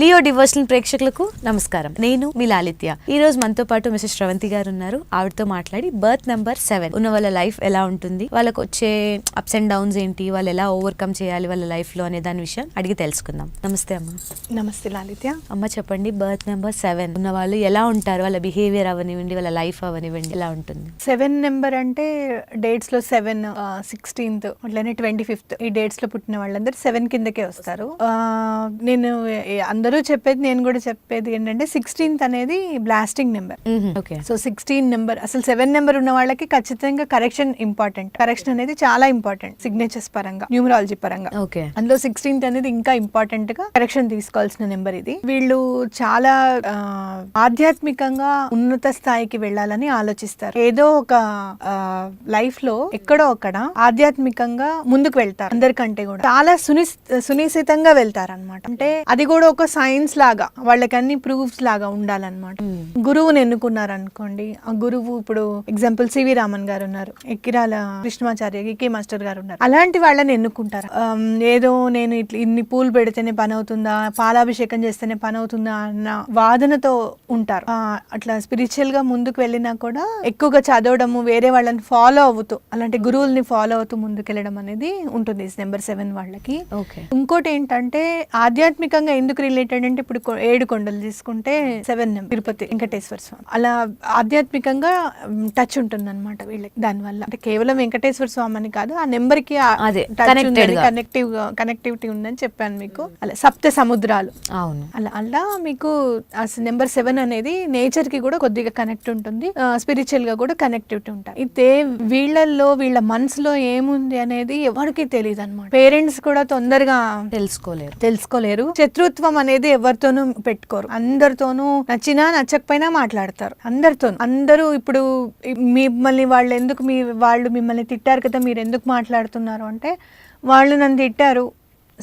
Leo devotional ప్రేక్షకులకు నమస్కారం. నేను మీ లాలిత్య. ఈ రోజు మనతో పాటు మిస్టర్ శ్రవంతి గారు ఉన్నారు. ఆవిడతో మాట్లాడి బర్త్ నెంబర్ 7 ఉన్న వాళ్ళ లైఫ్ ఎలా ఉంటుంది, వాళ్ళకి వచ్చే అప్స్ అండ్ డౌన్స్ ఏంటి, వాళ్ళు ఎలా ఓవర్కమ్ చేయాలి వాళ్ళ లైఫ్ లో అనే దాని విషయం అడిగి తెలుసుకుందాం. నమస్తే అమ్మ. నమస్తే లాలిత్య. అమ్మ చెప్పండి, బర్త్ నెంబర్ 7 ఉన్న వాళ్ళు ఎలా ఉంటారు, వాళ్ళ బిహేవియర్ అవనివ్వండి, వాళ్ళ లైఫ్ అవనివ్వండి, ఎలా ఉంటుంది? 7 నెంబర్ అంటే డేట్స్ లో 7, 16th అట్లనే 25th ఈ డేట్స్ లో పుట్టిన వాళ్ళందరూ 7 కిందకే వస్తారు. నేను అందరూ చెప్పేది, నేను కూడా చెప్పేది ఏంటంటే 16th అనేది బ్లాస్టింగ్ నెంబర్. సో 16 నెంబర్ అసలు 7 నెంబర్ ఉన్న వాళ్ళకి ఖచ్చితంగా కరెక్షన్ ఇంపార్టెంట్. కరెక్షన్ అనేది చాలా ఇంపార్టెంట్ సిగ్నేచర్స్ పరంగా, న్యూమరాలజీ పరంగా. అందులో 16th అనేది ఇంకా ఇంపార్టెంట్ గా కరెక్షన్ తీసుకోవాల్సిన నెంబర్ ఇది. వీళ్ళు చాలా ఆధ్యాత్మికంగా ఉన్నత స్థాయికి వెళ్ళాలని ఆలోచిస్తారు. ఏదో ఒక లైఫ్ లో ఎక్కడో అక్కడ ఆధ్యాత్మికంగా ముందుకు వెళ్తారు. అందరికంటే కూడా చాలా సునిశ్చితంగా వెళ్తారు అనమాట. అంటే అది కూడా ఒక సైన్స్ లాగా వాళ్ళకి అన్ని ప్రూఫ్స్ లాగా ఉండాలన్నమాట. గురువుని ఎన్నుకున్నారు అనుకోండి, ఆ గురువు ఇప్పుడు ఎగ్జాంపుల్ సివి రామన్ గారు ఉన్నారు, ఎక్కిరాల కృష్ణమాచార్య గికే మాస్టర్ గారు ఉన్నారు. అలాంటి వాళ్ళని ఎన్నుకుంటారు. ఏదో నేను ఇన్ని పూలు పెడితేనే పని అవుతుందా, పాలాభిషేకం చేస్తేనే పని అవుతుందా అన్న వాదనతో ఉంటారు. అట్లా స్పిరిచువల్ గా ముందుకు వెళ్ళినా కూడా ఎక్కువగా చదవడము, వేరే వాళ్ళని ఫాలో అవుతూ, అలాంటి గురువుల్ని ఫాలో అవుతూ ముందుకెళ్ళడం అనేది ఉంటుంది నెంబర్ 7 వాళ్ళకి. ఇంకోటి ఏంటంటే ఆధ్యాత్మికంగా ఎందుకు రిలేటెడ్ అంటే ఇప్పుడు 7 కొండలు తీసుకుంటే 7 నెంబర్ తిరుపతి వెంకటేశ్వర స్వామి, అలా ఆధ్యాత్మికంగా టచ్ ఉంటుంది అనమాట వీళ్ళకి. దానివల్ల అంటే కేవలం వెంకటేశ్వర స్వామి అని కాదు, ఆ నెంబర్ కి కనెక్టివిటీ ఉందని చెప్పాను మీకు. అలా సప్త సముద్రాలు, అలా మీకు నెంబర్ 7 అనేది నేచర్ కి కూడా కొద్దిగా కనెక్ట్ ఉంటుంది, స్పిరిచువల్ గా కూడా కనెక్టివిటీ ఉంటాయి. అయితే వీళ్ళల్లో వీళ్ళ మనసులో ఏముంది అనేది ఎవరికి తెలియదు అనమాట. పేరెంట్స్ కూడా తొందరగా తెలుసుకోలేరు. శత్రుత్వం అనేది ఎవరితోనూ పెట్టుకోరు. అందరితోనూ నచ్చినా నచ్చకపోయినా మాట్లాడతారు. అందరూ ఇప్పుడు మిమ్మల్ని వాళ్ళు మిమ్మల్ని తిట్టారు కదా, మీరు ఎందుకు మాట్లాడుతున్నారు అంటే, వాళ్ళు నన్ను తిట్టారు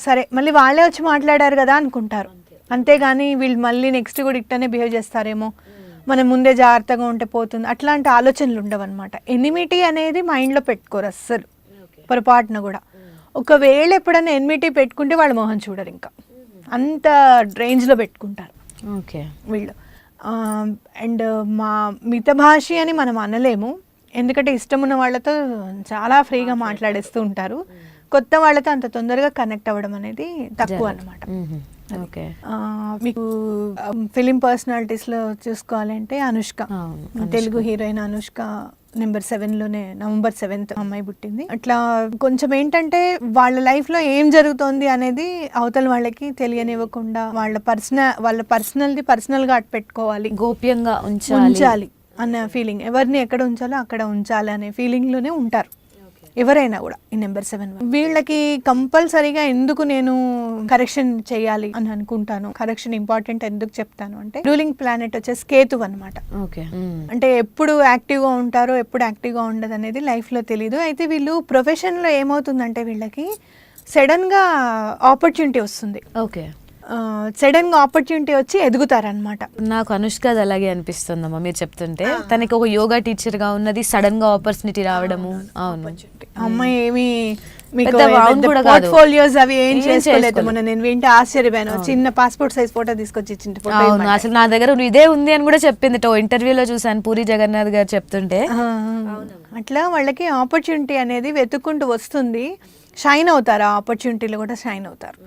సరే మళ్ళీ వాళ్ళే వచ్చి మాట్లాడారు కదా అనుకుంటారు. అంతేగాని వీళ్ళు మళ్ళీ నెక్స్ట్ కూడా ఇట్టనే బిహేవ్ చేస్తారేమో, మనం ముందే జాగ్రత్తగా ఉంటే పోతుంది, అట్లాంటి ఆలోచనలు ఉండవన్నమాట. ఎనిమిటీ అనేది మైండ్లో పెట్టుకోరు అస్సలు పొరపాటున కూడా. ఒకవేళ ఎప్పుడైనా ఎనిమిటీ పెట్టుకుంటే వాళ్ళ మొహం చూడరు, ఇంకా అంత రేంజ్లో పెట్టుకుంటారు వీళ్ళు. అండ్ మా మితభాషి అని మనం అనలేము, ఎందుకంటే ఇష్టం ఉన్న వాళ్ళతో చాలా ఫ్రీగా మాట్లాడేస్తూ ఉంటారు. కొత్త వాళ్ళతో అంత తొందరగా కనెక్ట్ అవ్వడం అనేది తక్కువ అన్నమాట. మీకు ఫిలిం పర్సనాలిటీస్ లో చూసుకోవాలంటే అనుష్క, తెలుగు హీరోయిన్ అనుష్క నెంబర్ 7 లోనే నవంబర్ 7th అమ్మాయి పుట్టింది. అట్లా కొంచెం ఏంటంటే వాళ్ళ లైఫ్ లో ఏం జరుగుతోంది అనేది అవతల వాళ్ళకి తెలియనివ్వకుండా వాళ్ళ పర్సనల్ గా అటు పెట్టుకోవాలి, గోప్యంగా ఉంచాలి అన్న ఫీలింగ్. ఎవరిని ఎక్కడ ఉంచాలో అక్కడ ఉంచాలి అనే ఫీలింగ్ లోనే ఉంటారు ఎవరైనా కూడా ఈ నెంబర్ 7. వీళ్ళకి కంపల్సరీగా ఎందుకు నేను కరెక్షన్ చేయాలి అని అనుకుంటాను, కరెక్షన్ ఇంపార్టెంట్ ఎందుకు చెప్తాను అంటే, రూలింగ్ ప్లానెట్ వచ్చేసి కేతు అనమాట. అంటే ఎప్పుడు యాక్టివ్ గా ఉంటారో ఎప్పుడు యాక్టివ్ గా ఉండదు అనేది లైఫ్ లో తెలీదు. అయితే వీళ్ళు ప్రొఫెషన్ లో ఏమవుతుందంటే వీళ్ళకి సడన్ గా ఆపర్చునిటీ వస్తుంది. సడన్ గా ఆపర్చునిటీ వచ్చి ఎదుగుతారనమాట. నాకు అనుష్క అలాగే అనిపిస్తుందమ్మా మీరు చెప్తుంటే. తనకి ఒక యోగా టీచర్ గా ఉన్నది, సడన్ గా ఆపర్చునిటీ రావడము. అవును, అమ్మాయి ఏమి పోర్ట్ఫోలియోస్ అవి ఏం చేసుకోలేదు. మొన్న నేను వింటే ఆశ్చర్యపోయాను. చిన్న పాస్పోర్ట్ సైజ్ ఫోటో తీసుకొచ్చి ఇచ్చింది. అసలు నా దగ్గర ఇదే ఉంది అని కూడా చెప్పింది. ఇంటర్వ్యూలో చూసాను పూరి జగన్నాథ్ గారు చెప్తుంటే. అట్లా వాళ్ళకి ఆపర్చునిటీ అనేది వెతుక్కుంటూ వస్తుంది, షైన్ అవుతారు. ఆ ఆపర్చునిటీలో కూడా షైన్ అవుతారు.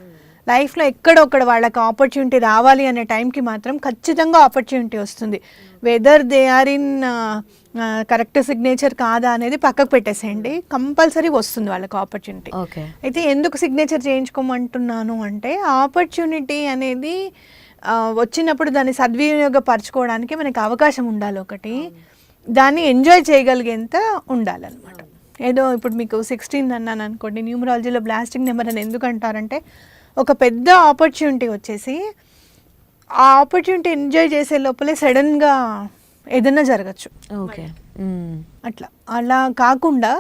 లైఫ్లో ఎక్కడొక్కడ వాళ్ళకి ఆపర్చునిటీ రావాలి అనే టైంకి మాత్రం ఖచ్చితంగా ఆపర్చునిటీ వస్తుంది. Whether they are in correct signature కాదా అనేది పక్కకు పెట్టేసేయండి, కంపల్సరీ వస్తుంది వాళ్ళకి ఆపర్చునిటీ. అయితే ఎందుకు సిగ్నేచర్ చేయించుకోమంటున్నాను అంటే, ఆపర్చునిటీ అనేది వచ్చినప్పుడు దాన్ని సద్వినియోగపరచుకోవడానికి మనకి అవకాశం ఉండాలి. ఒకటి, దాన్ని ఎంజాయ్ చేయగలిగేంత ఉండాలన్నమాట. ఏదో ఇప్పుడు మీకు 16 అన్నాను అనుకోండి, న్యూమరాలజీలో బ్లాస్టింగ్ నెంబర్ అని ఎందుకు అంటారంటే, ఒక పెద్ద ఆపర్చునిటీ వచ్చేసి ఆ ఆపర్చునిటీ ఎంజాయ్ చేసే లోపలే సడన్గా ఏదైనా జరగచ్చు. అలా కాకుండా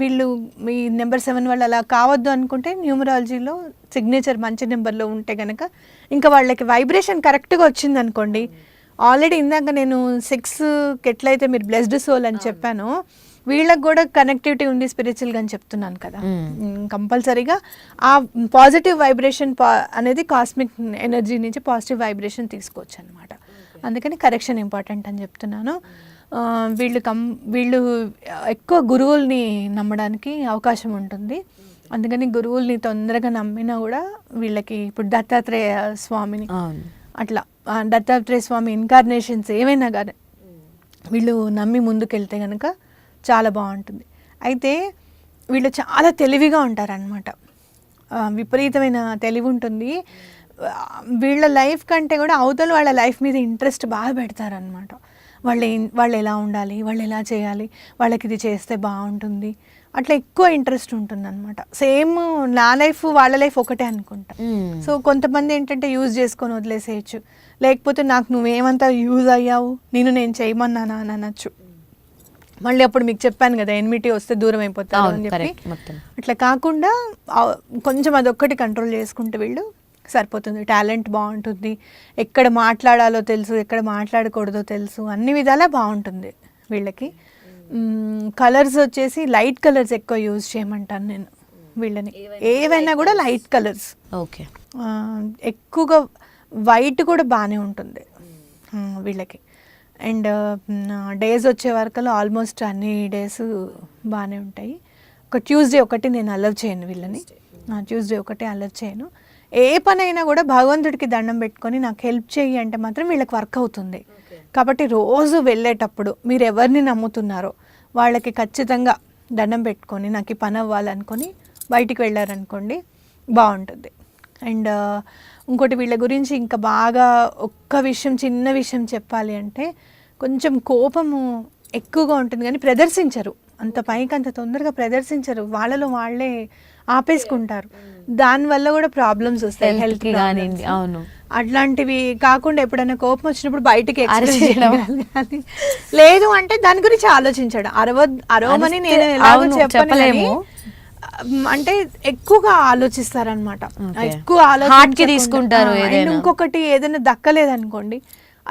వీళ్ళు మీ నెంబర్ 7 వాళ్ళు అలా కావద్దు అనుకుంటే, న్యూమరాలజీలో సిగ్నేచర్ మంచి నెంబర్లో ఉంటే కనుక ఇంకా వాళ్ళకి వైబ్రేషన్ కరెక్ట్గా వచ్చింది అనుకోండి. ఆల్రెడీ ఇందాక నేను 6కి ఎట్లయితే మీరు బ్లెస్డ్ సోల్ అని చెప్పానో, వీళ్ళకి కూడా కనెక్టివిటీ ఉంది స్పిరిచువల్గా అని చెప్తున్నాను కదా. కంపల్సరీగా ఆ పాజిటివ్ వైబ్రేషన్ అనేది కాస్మిక్ ఎనర్జీ నుంచి పాజిటివ్ వైబ్రేషన్ తీసుకోవచ్చు అనమాట. అందుకని కరెక్షన్ ఇంపార్టెంట్ అని చెప్తున్నాను. వీళ్ళు ఎక్కువ గురువుల్ని నమ్మడానికి అవకాశం ఉంటుంది. అందుకని గురువుల్ని తొందరగా నమ్మినా కూడా వీళ్ళకి ఇప్పుడు దత్తాత్రేయ స్వామిని అట్లా దత్తాత్రేయ స్వామి ఇన్కార్నేషన్స్ ఏమైనా కానీ వీళ్ళు నమ్మి ముందుకెళ్తే కనుక చాలా బాగుంటుంది. అయితే వీళ్ళు చాలా తెలివిగా ఉంటారనమాట. విపరీతమైన తెలివి ఉంటుంది. వీళ్ళ లైఫ్ కంటే కూడా అవతల వాళ్ళ లైఫ్ మీద ఇంట్రెస్ట్ బాగా పెడతారనమాట. వాళ్ళు ఎలా ఉండాలి, వాళ్ళు ఎలా చేయాలి, వాళ్ళకి ఇది చేస్తే బాగుంటుంది, అట్లా ఎక్కువ ఇంట్రెస్ట్ ఉంటుంది అనమాట. సేమ్ నా లైఫ్ వాళ్ళ లైఫ్ ఒకటే అనుకుంటా. సో కొంతమంది ఏంటంటే యూజ్ చేసుకొని వదిలేసేయచ్చు, లేకపోతే నాకు నువ్వేమంతా యూజ్ అయ్యావు, నేను చేయమన్నానా అని అనొచ్చు. మళ్ళీ అప్పుడు మీకు చెప్పాను కదా ఎన్మిటీ వస్తే దూరం అయిపోతారు అని చెప్పి. అట్లా కాకుండా కొంచెం అదొక్కటి కంట్రోల్ చేసుకుంటే వీళ్ళు సరిపోతుంది. టాలెంట్ బాగుంటుంది, ఎక్కడ మాట్లాడాలో తెలుసు, ఎక్కడ మాట్లాడకూడదో తెలుసు, అన్ని విధాలా బాగుంటుంది వీళ్ళకి. కలర్స్ వచ్చేసి లైట్ కలర్స్ ఎక్కువ యూజ్ చేయమంటాను నేను వీళ్ళని. ఏవైనా కూడా లైట్ కలర్స్. ఓకే. ఎక్కువగా వైట్ కూడా బాగానే ఉంటుంది వీళ్ళకి. అండ్ డేస్ వచ్చే వరకు ఆల్మోస్ట్ అన్ని డేస్ బాగానే ఉంటాయి. ఒక ట్యూస్డే ఒకటి నేను అలవ్ చేయను వీళ్ళని. ట్యూస్డే ఒకటి అలవ్ చేయను. ఏ పనైనా కూడా భగవంతుడికి దండం పెట్టుకొని నాకు హెల్ప్ చేయి అంటే మాత్రం వీళ్ళకి వర్క్ అవుతుంది. కాబట్టి రోజు వెళ్ళేటప్పుడు మీరు ఎవరిని నమ్ముతున్నారో వాళ్ళకి ఖచ్చితంగా దండం పెట్టుకొని నాకు ఈ పని అవ్వాలనుకొని బయటికి వెళ్ళారనుకోండి బాగుంటుంది. అండ్ ఇంకోటి వీళ్ళ గురించి ఇంకా బాగా చిన్న విషయం చెప్పాలి అంటే కొంచెం కోపము ఎక్కువగా ఉంటుంది కానీ ప్రదర్శించరు, అంత పైకి అంత తొందరగా ప్రదర్శించరు, వాళ్ళలో వాళ్ళే ఆపేసుకుంటారు. దానివల్ల కూడా ప్రాబ్లమ్స్ వస్తాయి, హెల్త్ కానివ్వండి. అవును, అట్లాంటివి కాకుండా ఎప్పుడైనా కోపం వచ్చినప్పుడు బయటికి లేదు అంటే దాని గురించి ఆలోచించడం. అరవమని నేను ఎలాగో చెప్పలేము, అంటే ఎక్కువగా ఆలోచిస్తారనమాట, ఎక్కువ ఆలోచన తీసుకుంటారు. ఇంకొకటి ఏదైనా దక్కలేదనుకోండి,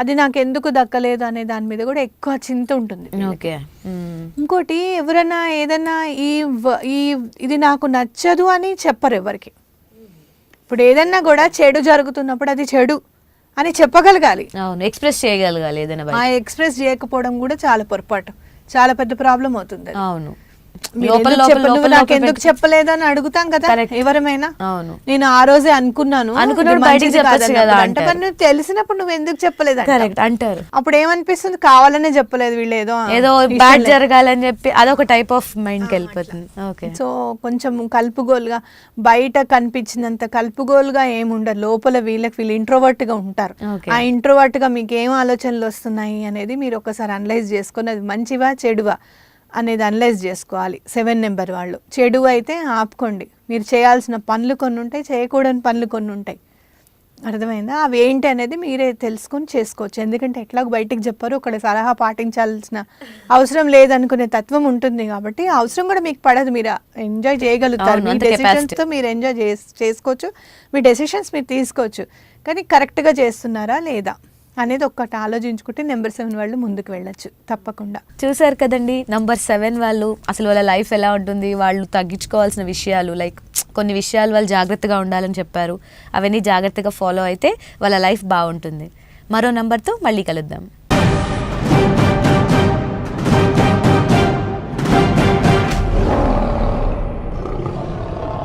అది నాకు ఎందుకు దక్కలేదు అనే దాని మీద కూడా ఎక్కువ చింత ఉంటుంది. ఇంకోటి ఎవరైనా ఏదైనా ఇది నాకు నచ్చదు అని చెప్పరు ఎవరికి. ఇప్పుడు ఏదన్నా కూడా చెడు జరుగుతున్నప్పుడు అది చెడు అని చెప్పగలగాలి, ఎక్స్ప్రెస్ చేయగలగాలి. ఏదైనా ఎక్స్ప్రెస్ చేయకపోవడం కూడా చాలా పొరపాటు, చాలా పెద్ద ప్రాబ్లం అవుతుంది. అవును, నాకు ఎందుకు చెప్పలేదు అని అడుగుతాం కదా ఎవరమైనా. నేను ఆ రోజే అనుకున్నాను తెలిసినప్పుడు నువ్వు ఎందుకు చెప్పలేదు అంటారు. అప్పుడు ఏమనిపిస్తుంది, కావాలనే చెప్పలేదు వీళ్ళు, ఏదో బ్యాడ్ జరగాలని చెప్పి అదొక టైప్ ఆఫ్ మైండ్ కి వెళ్ళిపోతుంది. సో కొంచెం కలుపుగోలుగా, బయట కనిపించినంత కలుపుగోలుగా ఏముండరు, లోపల వీళ్ళు ఇంట్రోవర్ట్ గా ఉంటారు. ఆ ఇంట్రోవర్ట్ గా మీకు ఏం ఆలోచనలు వస్తున్నాయి అనేది మీరు ఒకసారి అనలైజ్ చేసుకొని అది మంచివా చెడువా అనేది అనలైజ్ చేసుకోవాలి. 7 నెంబర్ వాళ్ళు చెడు అయితే ఆపుకోండి. మీరు చేయాల్సిన పనులు కొన్ని ఉంటాయి, చేయకూడని పనులు కొన్ని ఉంటాయి, అర్థమైందా? అవి ఏంటి అనేది మీరే తెలుసుకొని చేసుకోవచ్చు. ఎందుకంటే ఎట్లాగో బయటికి చెప్పారు, ఒకటి సలహా పాటించాల్సిన అవసరం లేదనుకునే తత్వం ఉంటుంది కాబట్టి ఆ అవసరం కూడా మీకు పడదు, మీరు ఎంజాయ్ చేయగలుగుతారు. మీ డెసిషన్స్తో మీరు ఎంజాయ్ చేసుకోవచ్చు, మీ డెసిషన్స్ మీరు తీసుకోవచ్చు. కానీ కరెక్ట్గా చేస్తున్నారా లేదా అనేది ఒక్కటి ఆలోచించుకుంటే నెంబర్ 7 వాళ్ళు ముందుకు వెళ్ళొచ్చు తప్పకుండా. చూసారు కదండి, నెంబర్ 7 వాళ్ళు అసలు వాళ్ళ లైఫ్ ఎలా ఉంటుంది, వాళ్ళు తగ్గించుకోవాల్సిన విషయాలు, లైక్ కొన్ని విషయాలు వాళ్ళు జాగ్రత్తగా ఉండాలని చెప్పారు. అవన్నీ జాగ్రత్తగా ఫాలో అయితే వాళ్ళ లైఫ్ బాగుంటుంది. మరో నెంబర్తో మళ్ళీ కలుద్దాం.